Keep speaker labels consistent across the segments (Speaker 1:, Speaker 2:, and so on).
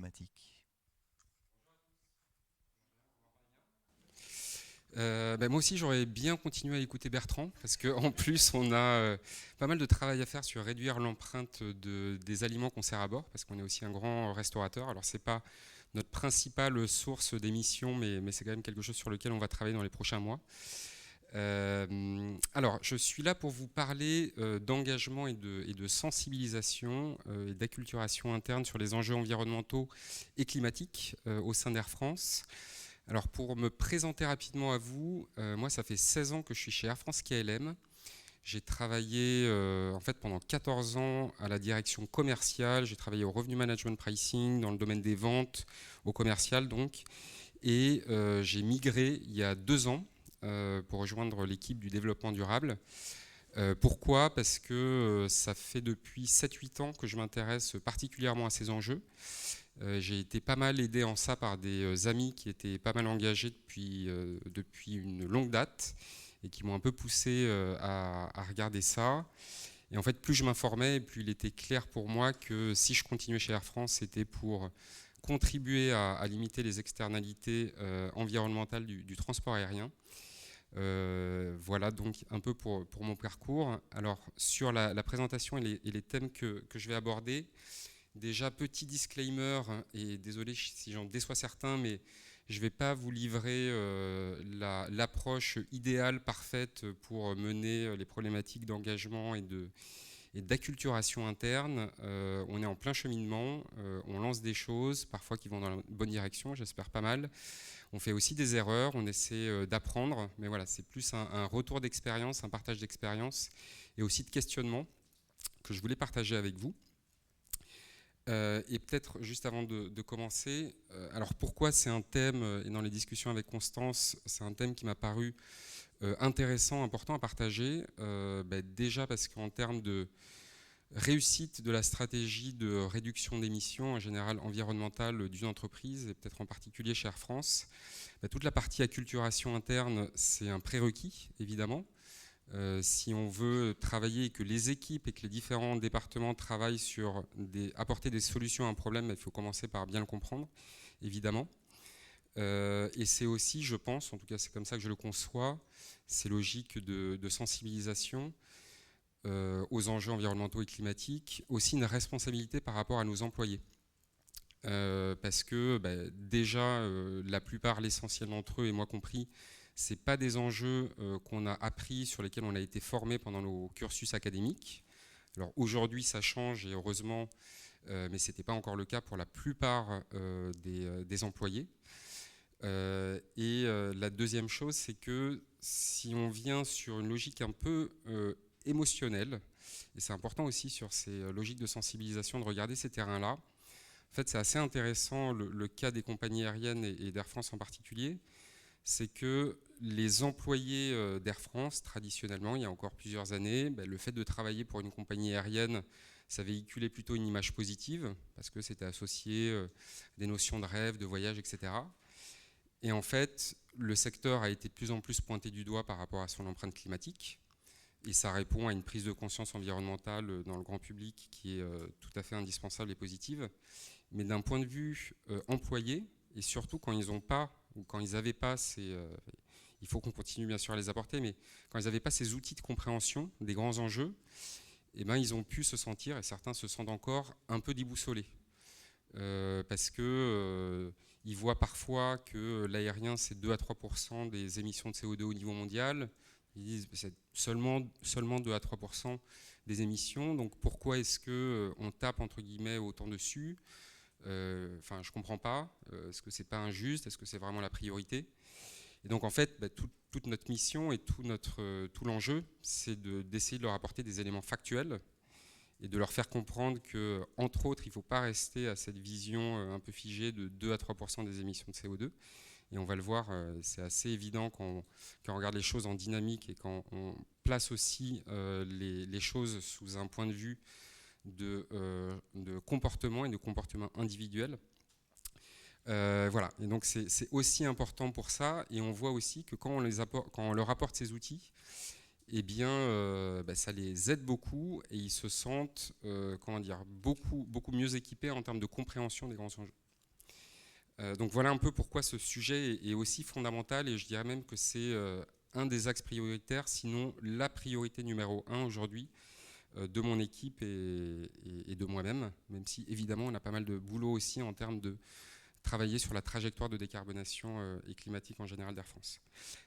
Speaker 1: climatique.
Speaker 2: Moi aussi, j'aurais bien continué à écouter Bertrand, parce qu'en plus, on a pas mal de travail à faire sur réduire l'empreinte des aliments qu'on sert à bord, parce qu'on est aussi un grand restaurateur. Alors, c'est pas notre principale source d'émissions, mais c'est quand même quelque chose sur lequel on va travailler dans les prochains mois. Alors, je suis là pour vous parler d'engagement et de sensibilisation et d'acculturation interne sur les enjeux environnementaux et climatiques au sein d'Air France. Alors pour me présenter rapidement à vous, moi ça fait 16 ans que je suis chez Air France KLM. J'ai travaillé en fait pendant 14 ans à la direction commerciale, j'ai travaillé au Revenue Management Pricing, dans le domaine des ventes, au commercial donc, et j'ai migré il y a 2 ans pour rejoindre l'équipe du développement durable. Pourquoi ? Parce que ça fait depuis 7-8 ans que je m'intéresse particulièrement à ces enjeux. J'ai été pas mal aidé en ça par des amis qui étaient pas mal engagés depuis une longue date et qui m'ont un peu poussé à regarder ça. Et en fait, plus je m'informais, plus il était clair pour moi que si je continuais chez Air France, c'était pour contribuer à limiter les externalités environnementales du transport aérien. Voilà donc un peu pour mon parcours. Alors sur la présentation et les thèmes que je vais aborder, déjà, petit disclaimer, et désolé si j'en déçois certains, mais je ne vais pas vous livrer l'approche idéale, parfaite pour mener les problématiques d'engagement et d'acculturation interne. On est en plein cheminement, on lance des choses, parfois qui vont dans la bonne direction, j'espère pas mal. On fait aussi des erreurs, on essaie d'apprendre, mais voilà, c'est plus un retour d'expérience, un partage d'expérience et aussi de questionnement que je voulais partager avec vous. Et peut-être juste avant de commencer, alors pourquoi c'est un thème, et dans les discussions avec Constance, c'est un thème qui m'a paru intéressant, important à partager. Déjà parce qu'en termes de réussite de la stratégie de réduction d'émissions en général environnementale d'une entreprise, et peut-être en particulier chez Air France, toute la partie acculturation interne, c'est un prérequis, évidemment. Si on veut travailler et que les équipes et que les différents départements travaillent sur apporter des solutions à un problème, il faut commencer par bien le comprendre, évidemment. Et c'est aussi, je pense, en tout cas c'est comme ça que je le conçois, ces logiques de sensibilisation aux enjeux environnementaux et climatiques, aussi une responsabilité par rapport à nos employés. Parce que déjà, la plupart, l'essentiel d'entre eux, et moi compris, ce pas des enjeux qu'on a appris, sur lesquels on a été formé pendant nos cursus académiques. Alors aujourd'hui, ça change, et heureusement, mais ce n'était pas encore le cas pour la plupart des employés. La deuxième chose, c'est que si on vient sur une logique un peu émotionnelle, et c'est important aussi sur ces logiques de sensibilisation, de regarder ces terrains-là. En fait, c'est assez intéressant, le cas des compagnies aériennes et d'Air France en particulier, c'est que les employés d'Air France, traditionnellement, il y a encore plusieurs années, le fait de travailler pour une compagnie aérienne, ça véhiculait plutôt une image positive, parce que c'était associé à des notions de rêve, de voyage, etc. Et en fait, le secteur a été de plus en plus pointé du doigt par rapport à son empreinte climatique, et ça répond à une prise de conscience environnementale dans le grand public qui est tout à fait indispensable et positive. Mais d'un point de vue employé, et surtout quand ils n'ont pas, ou quand ils n'avaient pas il faut qu'on continue bien sûr à les apporter, mais quand ils n'avaient pas ces outils de compréhension des grands enjeux, ils ont pu se sentir, et certains se sentent encore, un peu déboussolés. Parce que ils voient parfois que l'aérien, c'est 2 à 3% des émissions de CO2 au niveau mondial. Ils disent que c'est seulement 2 à 3% des émissions, donc pourquoi est-ce qu'on tape entre guillemets autant dessus ? Je ne comprends pas. Est-ce que c'est pas injuste ? Est-ce que c'est vraiment la priorité ? Et donc en fait, toute notre mission et tout l'enjeu, c'est d'essayer de leur apporter des éléments factuels et de leur faire comprendre que, entre autres, il ne faut pas rester à cette vision un peu figée de 2 à 3% des émissions de CO2. Et on va le voir, c'est assez évident quand on regarde les choses en dynamique et quand on place aussi les choses sous un point de vue de comportement et de comportement individuel. Voilà, et donc c'est aussi important pour ça, et on voit aussi que quand on leur apporte ces outils, ça les aide beaucoup, et ils se sentent beaucoup mieux équipés en termes de compréhension des grands enjeux. Donc voilà un peu pourquoi ce sujet est aussi fondamental, et je dirais même que c'est un des axes prioritaires, sinon la priorité numéro 1 aujourd'hui de mon équipe et de moi-même, même si évidemment on a pas mal de boulot aussi en termes de travailler sur la trajectoire de décarbonation et climatique en général d'Air France.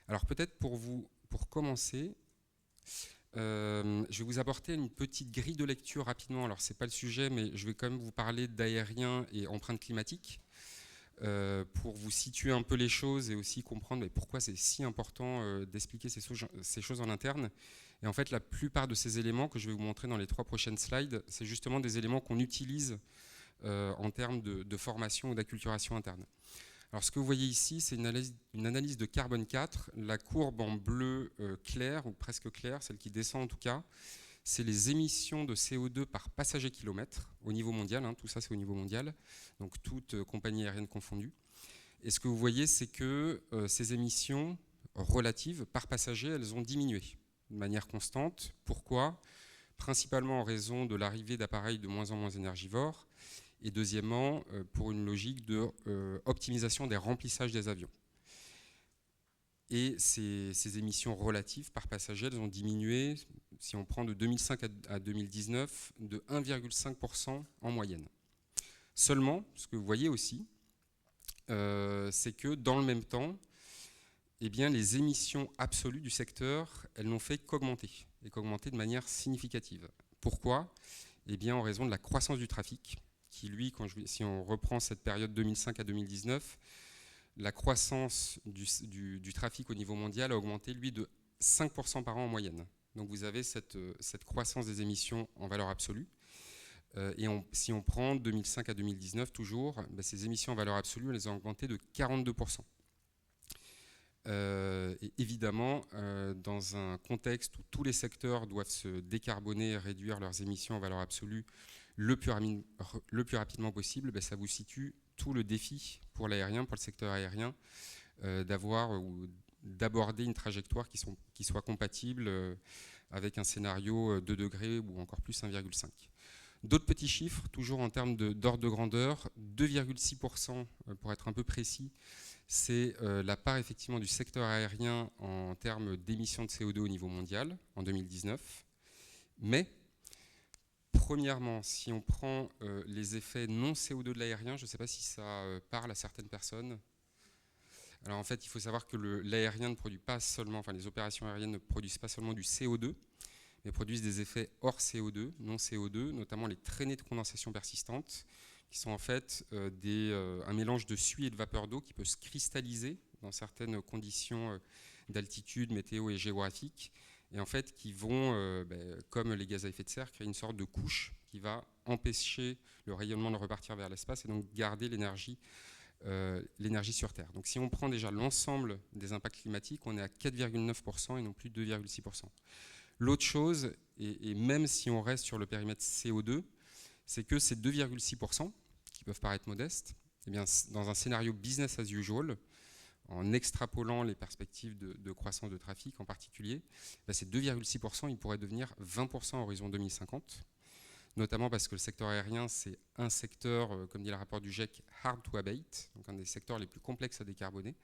Speaker 2: Alors peut-être pour commencer, je vais vous apporter une petite grille de lecture rapidement. Alors c'est pas le sujet, mais je vais quand même vous parler d'aérien et empreinte climatique. Pour vous situer un peu les choses et aussi comprendre pourquoi c'est si important d'expliquer ces choses en interne. Et en fait, la plupart de ces éléments que je vais vous montrer dans les 3 prochaines slides, c'est justement des éléments qu'on utilise en termes de formation ou d'acculturation interne. Alors ce que vous voyez ici, c'est une analyse de carbone 4. La courbe en bleu clair, ou presque clair, celle qui descend en tout cas, c'est les émissions de CO2 par passager kilomètre au niveau mondial, tout ça c'est au niveau mondial, donc toutes compagnies aériennes confondues. Et ce que vous voyez, c'est que ces émissions relatives par passager, elles ont diminué de manière constante. Pourquoi ? Principalement en raison de l'arrivée d'appareils de moins en moins énergivores, et deuxièmement pour une logique d'optimisation des remplissages des avions. Et ces émissions relatives par passager, elles ont diminué, si on prend de 2005 à 2019, de 1,5% en moyenne. Seulement, ce que vous voyez aussi, c'est que dans le même temps, eh bien, les émissions absolues du secteur, elles n'ont fait qu'augmenter, et qu'augmenter de manière significative. Pourquoi ? Eh bien, en raison de la croissance du trafic, qui lui, si on reprend cette période 2005 à 2019, la croissance du trafic au niveau mondial a augmenté, lui, de 5% par an en moyenne. Donc vous avez cette croissance des émissions en valeur absolue. Si on prend 2005 à 2019, toujours, ces émissions en valeur absolue, elles ont augmenté de 42%. Et évidemment, dans un contexte où tous les secteurs doivent se décarboner et réduire leurs émissions en valeur absolue le plus rapidement possible, ça vous situe tout le défi pour l'aérien, pour le secteur aérien, d'avoir ou d'aborder une trajectoire qui soit compatible avec un scénario 2 degrés ou encore plus 1,5. D'autres petits chiffres, toujours en termes d'ordre de grandeur, 2,6% pour être un peu précis, c'est la part effectivement du secteur aérien en termes d'émissions de CO2 au niveau mondial en 2019. Mais, premièrement, si on prend les effets non CO2 de l'aérien, je ne sais pas si ça parle à certaines personnes. Alors en fait, il faut savoir que l'aérien ne produit pas seulement, enfin les opérations aériennes ne produisent pas seulement du CO2, mais produisent des effets hors CO2, non CO2, notamment les traînées de condensation persistantes, qui sont en fait un mélange de suie et de vapeur d'eau qui peut se cristalliser dans certaines conditions d'altitude, météo et géographique, et en fait qui vont, comme les gaz à effet de serre, créer une sorte de couche qui va empêcher le rayonnement de repartir vers l'espace et donc garder l'énergie sur Terre. Donc si on prend déjà l'ensemble des impacts climatiques, on est à 4,9% et non plus 2,6%. L'autre chose, et même si on reste sur le périmètre CO2, c'est que ces 2,6%, qui peuvent paraître modestes, eh bien, dans un scénario business as usual, en extrapolant les perspectives de croissance de trafic en particulier, ces 2,6%, ils pourraient devenir 20% à horizon 2050, notamment parce que le secteur aérien, c'est un secteur, comme dit le rapport du GIEC, hard to abate, donc un des secteurs les plus complexes à décarboner.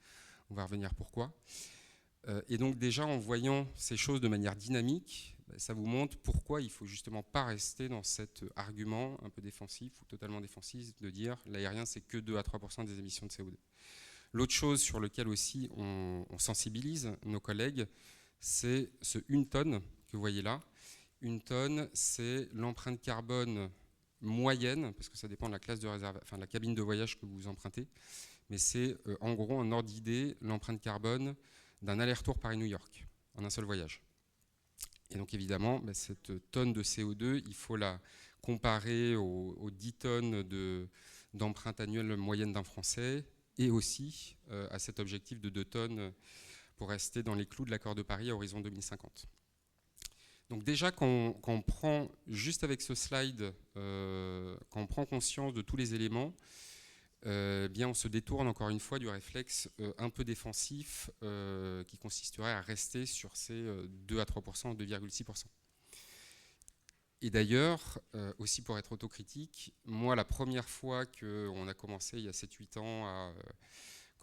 Speaker 2: On va revenir pourquoi. Et donc déjà, en voyant ces choses de manière dynamique, ça vous montre pourquoi il ne faut justement pas rester dans cet argument un peu défensif ou totalement défensif de dire l'aérien, c'est que 2 à 3% des émissions de CO2. L'autre chose sur laquelle aussi on sensibilise nos collègues, c'est ce 1 tonne que vous voyez là. 1 tonne, c'est l'empreinte carbone moyenne, parce que ça dépend de la classe de réserve, enfin de la cabine de voyage que vous empruntez, mais c'est en gros, en ordre d'idée, l'empreinte carbone d'un aller-retour Paris-New York en un seul voyage. Et donc évidemment, cette tonne de CO2, il faut la comparer aux 10 tonnes d'empreinte annuelle moyenne d'un Français et aussi à cet objectif de 2 tonnes pour rester dans les clous de l'accord de Paris à horizon 2050. Donc déjà, quand on prend, juste avec ce slide, quand on prend conscience de tous les éléments, bien on se détourne encore une fois du réflexe un peu défensif qui consisterait à rester sur ces 2 à 3%, 2,6%. Et d'ailleurs, aussi pour être autocritique, moi, la première fois qu'on a commencé, il y a 7-8 ans,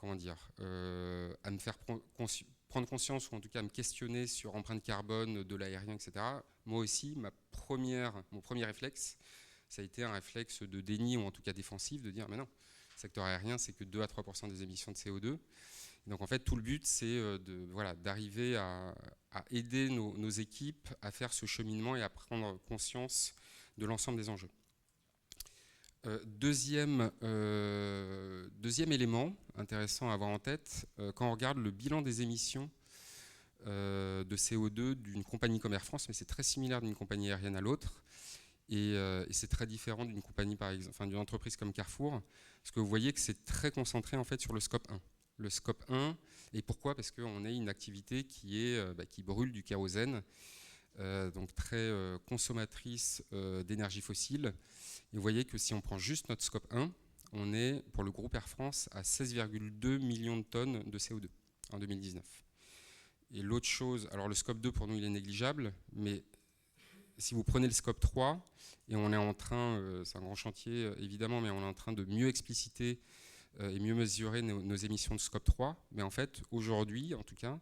Speaker 2: à me faire prendre conscience, ou en tout cas à me questionner sur empreinte carbone de l'aérien, etc., moi aussi, mon premier réflexe, ça a été un réflexe de déni, ou en tout cas défensif, de dire, mais non, le secteur aérien, c'est que 2 à 3% des émissions de CO2. Donc en fait, tout le but, c'est d'arriver à aider nos équipes à faire ce cheminement et à prendre conscience de l'ensemble des enjeux. Deuxième élément intéressant à avoir en tête, quand on regarde le bilan des émissions de CO2 d'une compagnie comme Air France, mais c'est très similaire d'une compagnie aérienne à l'autre, et c'est très différent d'une compagnie, par exemple, enfin, d'une entreprise comme Carrefour, parce que vous voyez que c'est très concentré en fait sur le scope 1. Le scope 1, et pourquoi? Parce qu'on a une activité qui brûle du kérosène, donc très consommatrice d'énergie fossile. Et vous voyez que si on prend juste notre scope 1, on est, pour le groupe Air France, à 16,2 millions de tonnes de CO2 en 2019. Et l'autre chose, alors le scope 2 pour nous il est négligeable, mais si vous prenez le scope 3, et on est en train, c'est un grand chantier évidemment, mais on est en train de mieux expliciter et mieux mesurer nos émissions de scope 3, mais en fait aujourd'hui en tout cas,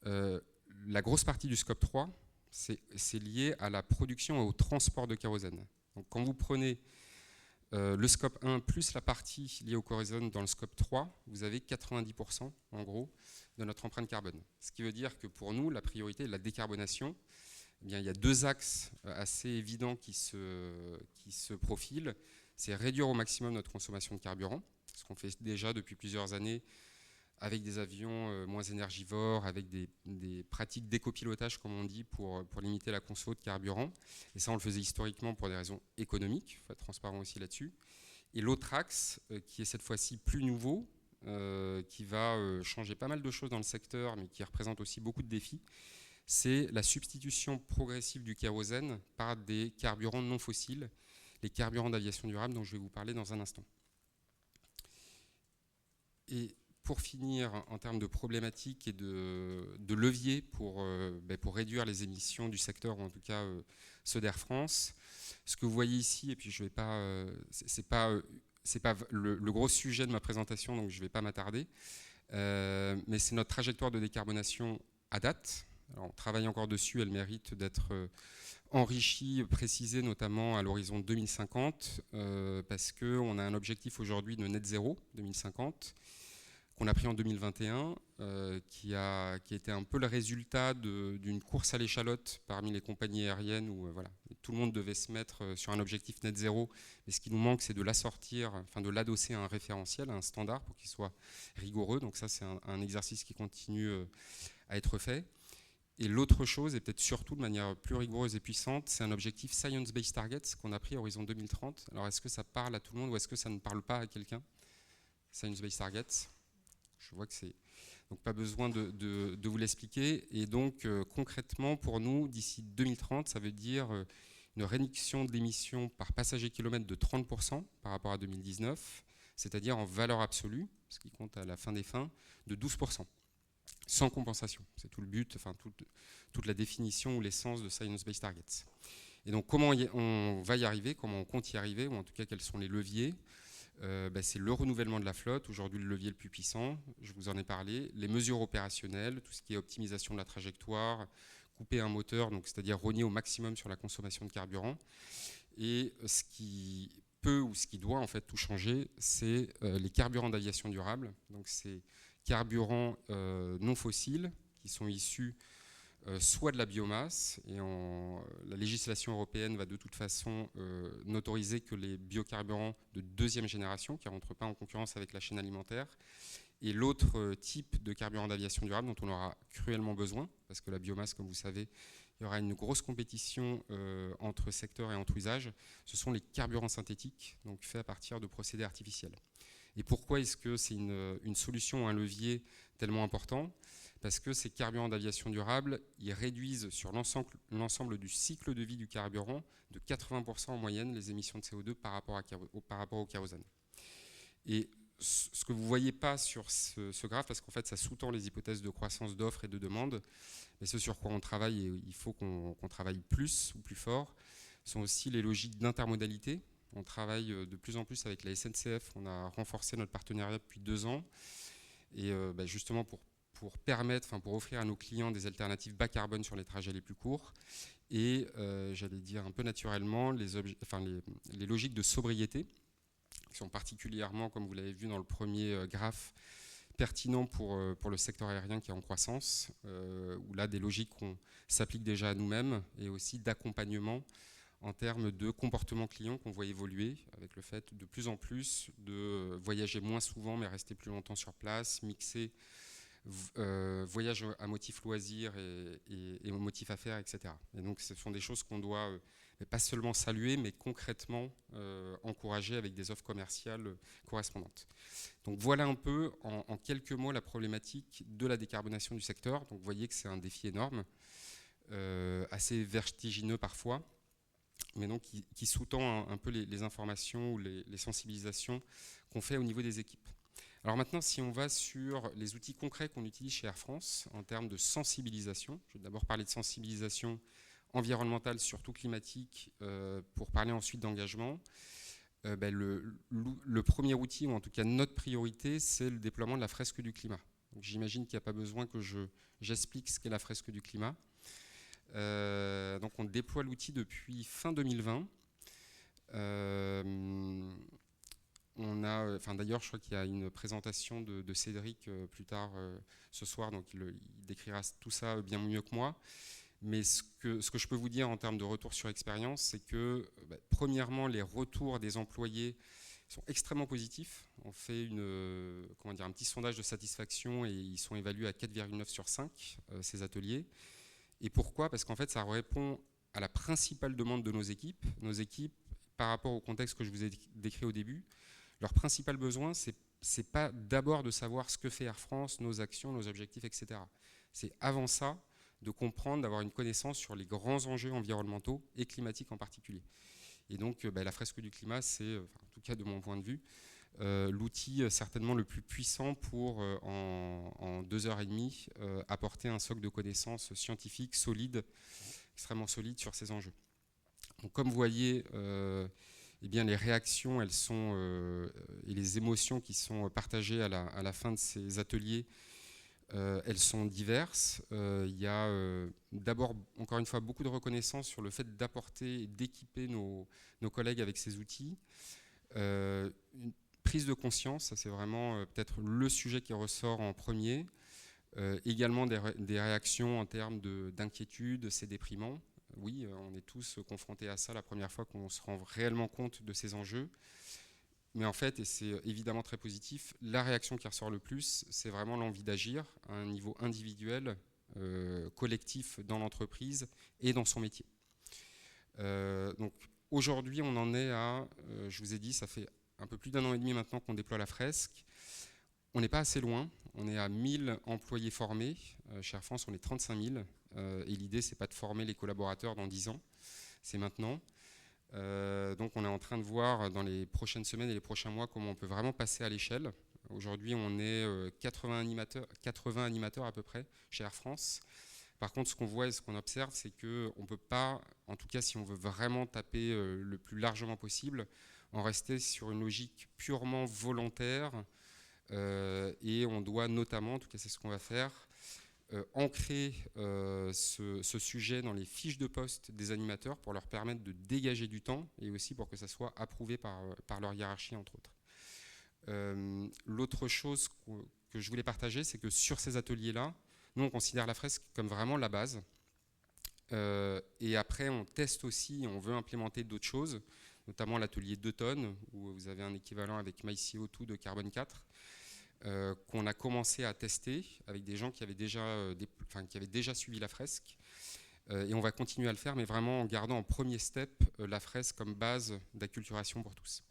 Speaker 2: la grosse partie du scope 3, c'est lié à la production et au transport de kérosène. Donc quand vous prenez le scope 1 plus la partie liée au kérosène dans le scope 3, vous avez 90% en gros de notre empreinte carbone. Ce qui veut dire que pour nous, la priorité est la décarbonation. Eh bien, il y a deux axes assez évidents qui se profilent. C'est réduire au maximum notre consommation de carburant, ce qu'on fait déjà depuis plusieurs années avec des avions moins énergivores, avec des pratiques d'écopilotage, comme on dit, pour limiter la conso de carburant. Et ça, on le faisait historiquement pour des raisons économiques, il faut être transparent aussi là-dessus. Et l'autre axe, qui est cette fois-ci plus nouveau, qui va changer pas mal de choses dans le secteur, mais qui représente aussi beaucoup de défis, c'est la substitution progressive du kérosène par des carburants non fossiles, les carburants d'aviation durable dont je vais vous parler dans un instant. Et pour finir, en termes de problématiques et de leviers pour réduire les émissions du secteur, ou en tout cas ceux d'Air France, ce que vous voyez ici, et puis je vais pas, c'est pas le gros sujet de ma présentation, donc je ne vais pas m'attarder, mais c'est notre trajectoire de décarbonation à date. Alors, on travaille encore dessus, elle mérite d'être enrichie, précisée, notamment à l'horizon 2050, parce qu'on a un objectif aujourd'hui de net zéro 2050, qu'on a pris en 2021, qui a été un peu le résultat d'une course à l'échalote parmi les compagnies aériennes où tout le monde devait se mettre sur un objectif net zéro, mais ce qui nous manque, c'est de l'assortir, enfin de l'adosser à un référentiel, à un standard pour qu'il soit rigoureux. Donc ça, c'est un exercice qui continue à être fait. Et l'autre chose, et peut-être surtout de manière plus rigoureuse et puissante, c'est un objectif Science-Based Targets qu'on a pris à horizon 2030. Alors est-ce que ça parle à tout le monde ou est-ce que ça ne parle pas à quelqu'un? Science-Based Targets. Je vois que c'est donc pas besoin de vous l'expliquer. Et donc concrètement pour nous, d'ici 2030, ça veut dire une réduction de l'émission par passager kilomètre de 30% par rapport à 2019, c'est-à-dire en valeur absolue, ce qui compte à la fin des fins, de 12%, sans compensation. C'est tout le but, enfin toute la définition ou l'essence de Science-Based Targets. Et donc comment on va y arriver, comment on compte y arriver, ou en tout cas quels sont les leviers? C'est le renouvellement de la flotte, aujourd'hui le levier le plus puissant, je vous en ai parlé, les mesures opérationnelles, tout ce qui est optimisation de la trajectoire, couper un moteur, donc c'est-à-dire rogner au maximum sur la consommation de carburant. Et ce qui peut ou ce qui doit en fait tout changer, c'est les carburants d'aviation durable, donc ces carburants non fossiles qui sont issus soit de la biomasse, et la législation européenne va de toute façon n'autoriser que les biocarburants de deuxième génération qui ne rentrent pas en concurrence avec la chaîne alimentaire, et l'autre type de carburant d'aviation durable dont on aura cruellement besoin, parce que la biomasse, comme vous savez, il y aura une grosse compétition entre secteurs et entre usages, ce sont les carburants synthétiques, donc faits à partir de procédés artificiels. Et pourquoi est-ce que c'est une solution, un levier tellement important? Parce que ces carburants d'aviation durable, ils réduisent sur l'ensemble du cycle de vie du carburant de 80% en moyenne les émissions de CO2 par rapport au kérosène. Et ce que vous ne voyez pas sur ce graphe, parce qu'en fait ça sous-tend les hypothèses de croissance d'offres et de demande, mais ce sur quoi on travaille, et il faut qu'on travaille plus ou plus fort, sont aussi les logiques d'intermodalité. On travaille de plus en plus avec la SNCF, on a renforcé notre partenariat depuis 2 ans, et justement pour permettre, pour offrir à nos clients des alternatives bas carbone sur les trajets les plus courts, et j'allais dire un peu naturellement les logiques de sobriété, qui sont particulièrement, comme vous l'avez vu dans le premier graphe, pertinents pour le secteur aérien qui est en croissance, où là des logiques s'appliquent déjà à nous-mêmes, et aussi d'accompagnement en termes de comportement client qu'on voit évoluer, avec le fait de plus en plus de voyager moins souvent mais rester plus longtemps sur place, mixer voyage à motif loisir et au motif affaires, etc. Et donc ce sont des choses qu'on doit pas seulement saluer, mais concrètement encourager avec des offres commerciales correspondantes. Donc voilà un peu en quelques mots la problématique de la décarbonation du secteur. Donc vous voyez que c'est un défi énorme, assez vertigineux parfois, mais donc qui sous-tend un peu les informations ou les sensibilisations qu'on fait au niveau des équipes. Alors maintenant, si on va sur les outils concrets qu'on utilise chez Air France en termes de sensibilisation, je vais d'abord parler de sensibilisation environnementale, surtout climatique, pour parler ensuite d'engagement. Le premier outil, ou en tout cas notre priorité, c'est le déploiement de la fresque du climat. J'imagine qu'il n'y a pas besoin que j'explique ce qu'est la fresque du climat. Donc on déploie l'outil depuis fin 2020. D'ailleurs, je crois qu'il y a une présentation de Cédric plus tard ce soir, donc il décrira tout ça bien mieux que moi. Mais ce que je peux vous dire en termes de retour sur expérience, c'est que, premièrement, les retours des employés sont extrêmement positifs. On fait un petit sondage de satisfaction et ils sont évalués à 4,9 sur 5, ces ateliers. Et pourquoi ? Parce qu'en fait, ça répond à la principale demande de nos équipes. Nos équipes, par rapport au contexte que je vous ai décrit au début, leur principal besoin, c'est pas d'abord de savoir ce que fait Air France, nos actions, nos objectifs, etc. C'est avant ça de comprendre, d'avoir une connaissance sur les grands enjeux environnementaux et climatiques en particulier. Et donc la fresque du climat, c'est, en tout cas de mon point de vue, l'outil certainement le plus puissant pour, en 2h30, apporter un socle de connaissances scientifiques solide, extrêmement solide sur ces enjeux. Donc, comme vous voyez, les réactions et les émotions qui sont partagées à la fin de ces ateliers, elles sont diverses. Il y a d'abord, encore une fois, beaucoup de reconnaissance sur le fait d'apporter et d'équiper nos collègues avec ces outils. Une prise de conscience, ça c'est vraiment peut-être le sujet qui ressort en premier. Également des réactions en termes d'inquiétude, c'est déprimant. Oui, on est tous confrontés à ça la première fois qu'on se rend réellement compte de ces enjeux. Mais en fait, et c'est évidemment très positif, la réaction qui ressort le plus, c'est vraiment l'envie d'agir à un niveau individuel, collectif dans l'entreprise et dans son métier. Donc aujourd'hui, on en est à, je vous ai dit, ça fait un peu plus d'1 an et demi maintenant qu'on déploie la fresque. On n'est pas assez loin, on est à 1000 employés formés. Chez Air France, on est 35 000. Et l'idée, c'est pas de former les collaborateurs dans 10 ans, c'est maintenant. Donc on est en train de voir dans les prochaines semaines et les prochains mois comment on peut vraiment passer à l'échelle. Aujourd'hui, on est 80 animateurs à peu près chez Air France. Par contre, ce qu'on voit et ce qu'on observe, c'est qu'on ne peut pas, en tout cas si on veut vraiment taper le plus largement possible, en rester sur une logique purement volontaire. Et on doit notamment, en tout cas c'est ce qu'on va faire, ancrer ce sujet dans les fiches de poste des animateurs pour leur permettre de dégager du temps et aussi pour que ça soit approuvé par leur hiérarchie, entre autres. L'autre chose que je voulais partager, c'est que sur ces ateliers-là, nous on considère la fresque comme vraiment la base. Et après on teste aussi, on veut implémenter d'autres choses, notamment l'atelier 2 tonnes, où vous avez un équivalent avec MyCO2 de carbone 4, qu'on a commencé à tester avec des gens qui avaient déjà suivi la fresque. Et on va continuer à le faire, mais vraiment en gardant en premier step la fresque comme base d'acculturation pour tous.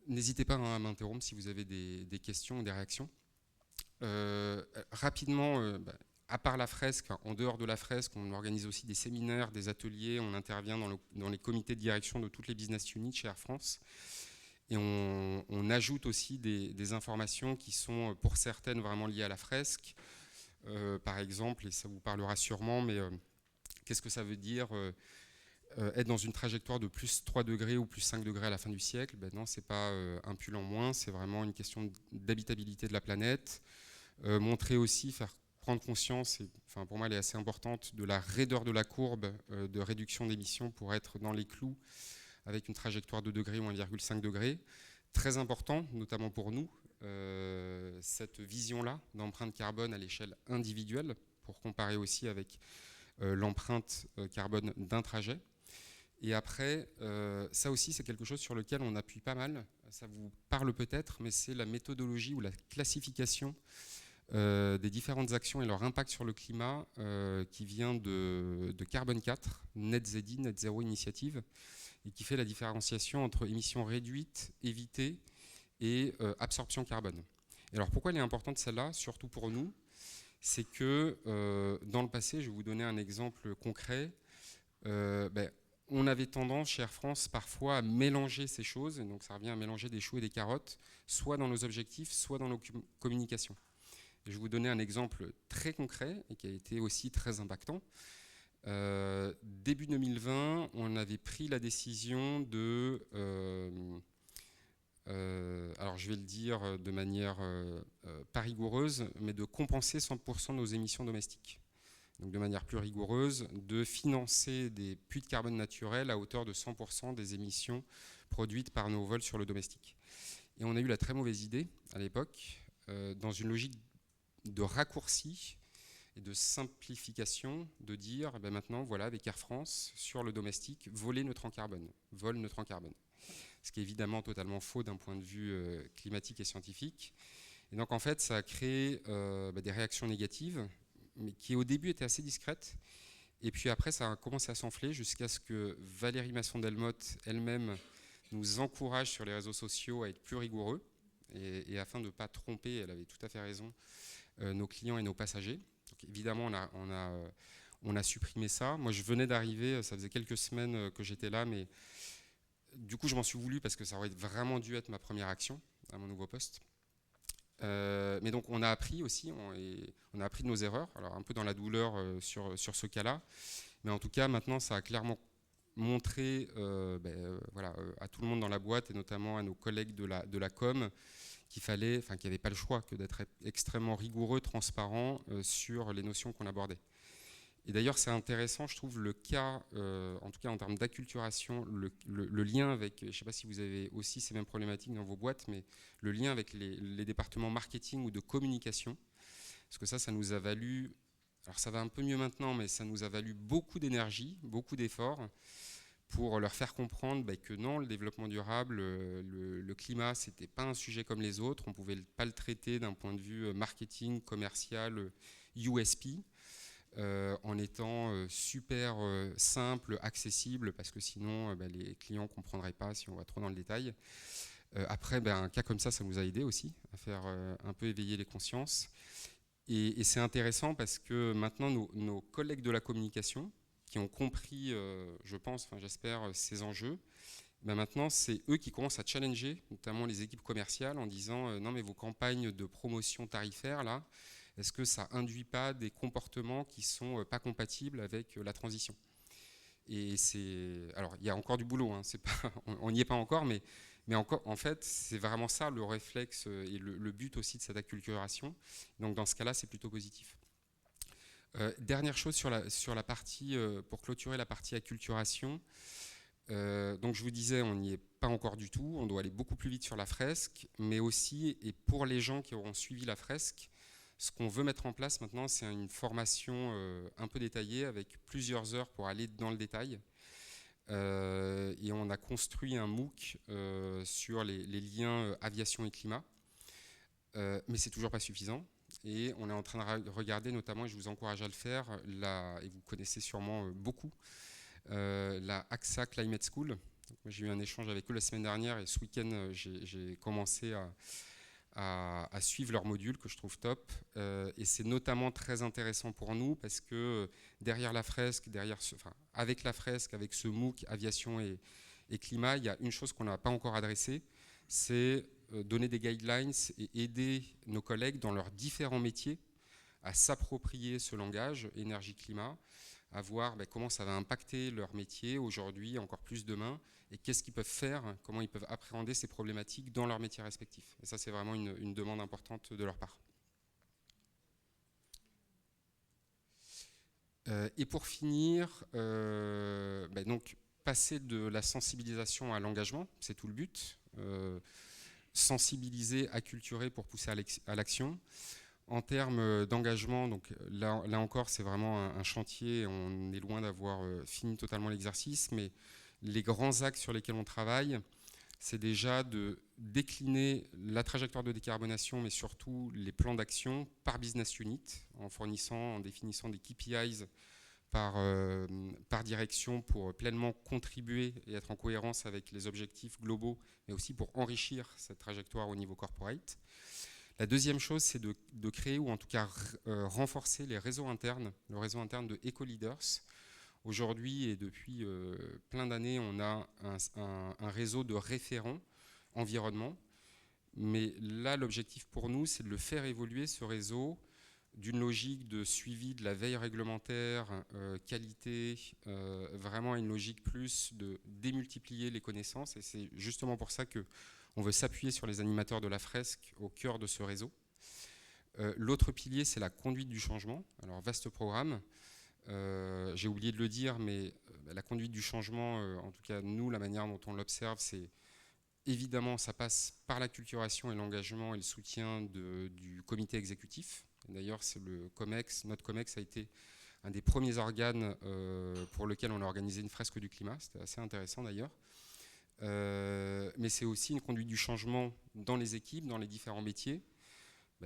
Speaker 2: N'hésitez pas à m'interrompre si vous avez des questions ou des réactions. Rapidement, à part la fresque, en dehors de la fresque, on organise aussi des séminaires, des ateliers, on intervient dans les comités de direction de toutes les business units chez Air France. Et on ajoute aussi des informations qui sont pour certaines vraiment liées à la fresque. par exemple, et ça vous parlera sûrement, mais qu'est-ce que ça veut dire être dans une trajectoire de plus 3 degrés ou plus 5 degrés à la fin du siècle? Ben non, c'est pas un pull en moins, c'est vraiment une question d'habitabilité de la planète. Montrer aussi, faire prendre conscience, et, enfin, pour moi elle est assez importante, de la raideur de la courbe de réduction d'émissions pour être dans les clous avec une trajectoire de degrés ou 1,5 degré. Très important, notamment pour nous, cette vision-là d'empreinte carbone à l'échelle individuelle, pour comparer aussi avec l'empreinte carbone d'un trajet. Et après, ça aussi, c'est quelque chose sur lequel on appuie pas mal. Ça vous parle peut-être, mais c'est la méthodologie ou la classification des différentes actions et leur impact sur le climat qui vient de Carbone 4, Net ZI, Net Zero Initiative, et qui fait la différenciation entre émissions réduites, évitées et absorption carbone. Et alors pourquoi elle est importante celle-là, surtout pour nous? C'est que dans le passé, je vais vous donner un exemple concret, on avait tendance chez Air France parfois à mélanger ces choses, et donc ça revient à mélanger des choux et des carottes, soit dans nos objectifs, soit dans nos communications. Et je vais vous donner un exemple très concret et qui a été aussi très impactant. Début 2020, on avait pris la décision de, alors je vais le dire de manière pas rigoureuse, mais de compenser 100% de nos émissions domestiques. Donc de manière plus rigoureuse, de financer des puits de carbone naturels à hauteur de 100% des émissions produites par nos vols sur le domestique. Et on a eu la très mauvaise idée à l'époque, dans une logique de raccourci et de simplification, de dire maintenant, voilà, avec Air France, sur le domestique, voler neutre en carbone, vol neutre en carbone. Ce qui est évidemment totalement faux d'un point de vue climatique et scientifique. Et donc en fait, ça a créé des réactions négatives, mais qui au début étaient assez discrètes. Et puis après, ça a commencé à s'enfler jusqu'à ce que Valérie Masson-Delmotte elle-même nous encourage sur les réseaux sociaux à être plus rigoureux. Et afin de ne pas tromper, elle avait tout à fait raison, nos clients et nos passagers. Donc évidemment, on a supprimé ça. Moi, je venais d'arriver, ça faisait quelques semaines que j'étais là, mais du coup, je m'en suis voulu parce que ça aurait vraiment dû être ma première action à mon nouveau poste. Mais donc on a appris aussi, on a appris de nos erreurs, alors un peu dans la douleur sur ce cas-là, mais en tout cas maintenant ça a clairement montré à tout le monde dans la boîte et notamment à nos collègues de la com qu'il fallait, enfin qu'il n'y avait pas le choix que d'être extrêmement rigoureux, transparent sur les notions qu'on abordait. Et d'ailleurs, c'est intéressant, je trouve, le cas, en tout cas en termes d'acculturation, le lien avec, je ne sais pas si vous avez aussi ces mêmes problématiques dans vos boîtes, mais le lien avec les départements marketing ou de communication, parce que ça nous a valu, alors ça va un peu mieux maintenant, mais ça nous a valu beaucoup d'énergie, beaucoup d'efforts, pour leur faire comprendre que non, le développement durable, le climat, ce n'était pas un sujet comme les autres, on ne pouvait pas le traiter d'un point de vue marketing, commercial, USP, en étant super simple, accessible, parce que sinon les clients ne comprendraient pas si on va trop dans le détail. Après, un cas comme ça nous a aidé aussi à faire un peu éveiller les consciences. Et c'est intéressant parce que maintenant, nos collègues de la communication, qui ont compris, je pense, j'espère, ces enjeux, maintenant, c'est eux qui commencent à challenger, notamment les équipes commerciales, en disant non, mais vos campagnes de promotion tarifaire, là, est-ce que ça induit pas des comportements qui sont pas compatibles avec la transition? Et c'est, alors il y a encore du boulot, hein, c'est pas, on n'y est pas encore, mais encore, en fait, c'est vraiment ça le réflexe et le but aussi de cette acculturation. Donc dans ce cas-là, c'est plutôt positif. Dernière chose sur la partie, pour clôturer la partie acculturation. Donc je vous disais, on n'y est pas encore du tout, on doit aller beaucoup plus vite sur la fresque, mais aussi, et pour les gens qui auront suivi la fresque, ce qu'on veut mettre en place maintenant, c'est une formation un peu détaillée avec plusieurs heures pour aller dans le détail. Et on a construit un MOOC sur les liens aviation et climat, mais c'est toujours pas suffisant. Et on est en train de regarder, notamment, et je vous encourage à le faire, et vous connaissez sûrement beaucoup, la AXA Climate School. J'ai eu un échange avec eux la semaine dernière et ce week-end, j'ai commencé à suivre leur module que je trouve top. Et c'est notamment très intéressant pour nous parce que derrière la fresque, avec la fresque, avec ce MOOC aviation et climat, il y a une chose qu'on n'a pas encore adressée, c'est donner des guidelines et aider nos collègues dans leurs différents métiers à s'approprier ce langage, énergie-climat, à voir comment ça va impacter leur métier aujourd'hui, encore plus demain, et qu'est-ce qu'ils peuvent faire, comment ils peuvent appréhender ces problématiques dans leur métier respectif. Et ça, c'est vraiment une demande importante de leur part. Et pour finir, donc, passer de la sensibilisation à l'engagement, c'est tout le but. Sensibiliser, acculturer pour pousser à l'action. En termes d'engagement, donc là encore, c'est vraiment un chantier. On est loin d'avoir fini totalement l'exercice, mais les grands axes sur lesquels on travaille, c'est déjà de décliner la trajectoire de décarbonation, mais surtout les plans d'action par business unit, en définissant des KPIs par direction pour pleinement contribuer et être en cohérence avec les objectifs globaux, mais aussi pour enrichir cette trajectoire au niveau corporate. La deuxième chose, c'est de créer ou en tout cas renforcer les réseaux internes, le réseau interne de Eco-Leaders. Aujourd'hui et depuis plein d'années, on a un réseau de référents environnement. Mais là, l'objectif pour nous, c'est de le faire évoluer, ce réseau, d'une logique de suivi de la veille réglementaire, qualité, vraiment à une logique plus de démultiplier les connaissances. Et c'est justement pour ça qu'on veut s'appuyer sur les animateurs de la fresque au cœur de ce réseau. L'autre pilier, c'est la conduite du changement. Alors, vaste programme. J'ai oublié de le dire, mais la conduite du changement, en tout cas nous, la manière dont on l'observe, c'est évidemment, ça passe par l'acculturation et l'engagement et le soutien du comité exécutif. D'ailleurs, c'est notre COMEX a été un des premiers organes pour lequel on a organisé une fresque du climat. C'était assez intéressant d'ailleurs. Mais c'est aussi une conduite du changement dans les équipes, dans les différents métiers.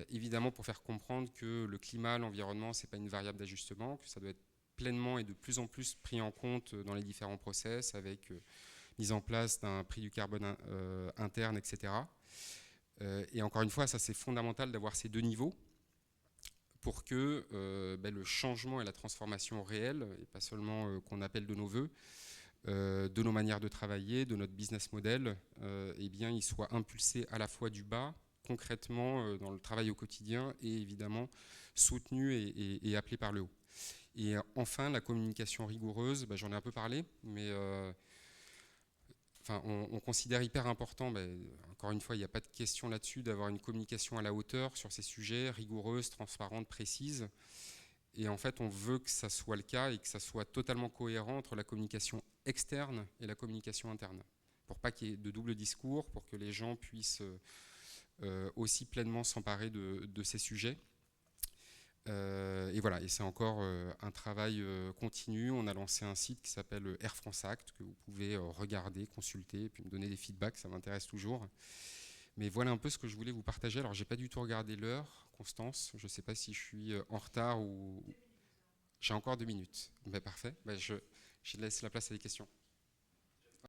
Speaker 2: Évidemment, pour faire comprendre que le climat, l'environnement, ce n'est pas une variable d'ajustement, que ça doit être pleinement et de plus en plus pris en compte dans les différents process avec mise en place d'un prix du carbone interne, etc. Et encore une fois, ça c'est fondamental d'avoir ces deux niveaux pour que le changement et la transformation réelle, et pas seulement qu'on appelle de nos voeux, de nos manières de travailler, de notre business model, ils soient impulsés à la fois du bas, concrètement dans le travail au quotidien, et évidemment soutenus et appelés par le haut. Et enfin, la communication rigoureuse, j'en ai un peu parlé, mais on considère hyper important, encore une fois, il n'y a pas de question là-dessus, d'avoir une communication à la hauteur sur ces sujets, rigoureuse, transparente, précise. Et en fait, on veut que ça soit le cas et que ça soit totalement cohérent entre la communication externe et la communication interne. Pour pas qu'il y ait de double discours, pour que les gens puissent aussi pleinement s'emparer de ces sujets. Et voilà, et c'est encore un travail continu. On a lancé un site qui s'appelle Air France Act, que vous pouvez regarder, consulter, et puis me donner des feedbacks, ça m'intéresse toujours. Mais voilà un peu ce que je voulais vous partager. Alors, j'ai pas du tout regardé l'heure, Constance. Je ne sais pas si je suis en retard ou... J'ai encore 2 minutes. Parfait. Je laisse la place à des questions.